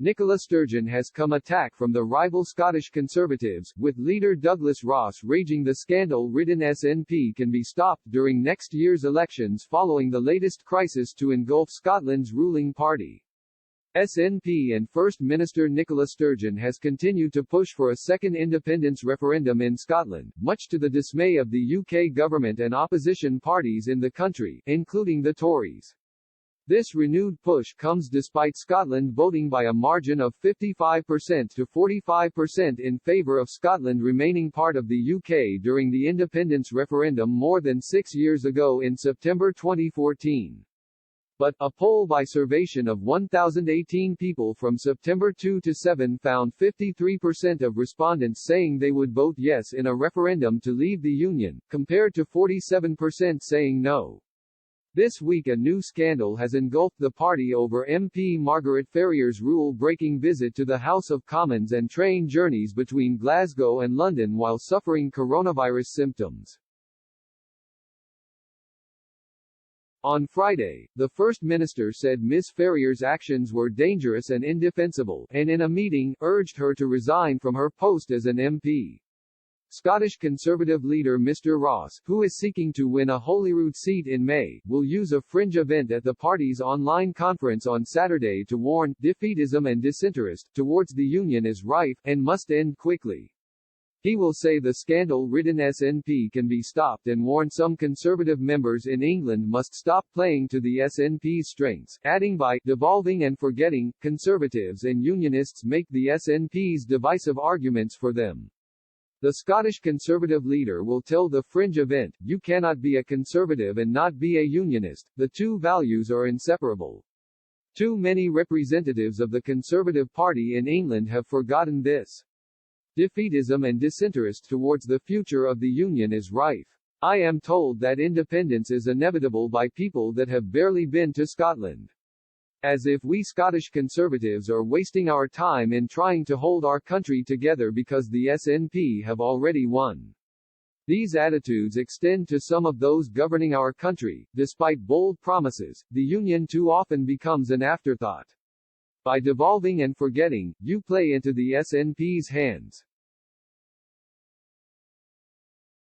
Nicola Sturgeon has come attack from the rival Scottish Conservatives, with leader Douglas Ross raging the scandal-ridden SNP can be stopped during next year's elections following the latest crisis to engulf Scotland's ruling party. SNP and First Minister Nicola Sturgeon has continued to push for a second independence referendum in Scotland, much to the dismay of the UK government and opposition parties in the country, including the Tories. This renewed push comes despite Scotland voting by a margin of 55% to 45% in favour of Scotland remaining part of the UK during the independence referendum more than 6 years ago in September 2014. But, a poll by Survation of 1,018 people from September 2 to 7 found 53% of respondents saying they would vote yes in a referendum to leave the Union, compared to 47% saying no. This week a new scandal has engulfed the party over MP Margaret Ferrier's rule-breaking visit to the House of Commons and train journeys between Glasgow and London while suffering coronavirus symptoms. On Friday, the First Minister said Ms. Ferrier's actions were dangerous and indefensible, and in a meeting, urged her to resign from her post as an MP. Scottish Conservative leader Mr. Ross, who is seeking to win a Holyrood seat in May, will use a fringe event at the party's online conference on Saturday to warn, defeatism and disinterest towards the Union is rife, and must end quickly. He will say the scandal-ridden SNP can be stopped and warn some Conservative members in England must stop playing to the SNP's strengths, adding by devolving and forgetting, Conservatives and Unionists make the SNP's divisive arguments for them. The Scottish Conservative leader will tell the fringe event, "You cannot be a Conservative and not be a Unionist, the two values are inseparable." Too many representatives of the Conservative Party in England have forgotten this. Defeatism and disinterest towards the future of the Union is rife. I am told that independence is inevitable by people that have barely been to Scotland. As if we Scottish Conservatives are wasting our time in trying to hold our country together because the SNP have already won. These attitudes extend to some of those governing our country. Despite bold promises, the Union too often becomes an afterthought. By devolving and forgetting, you play into the SNP's hands.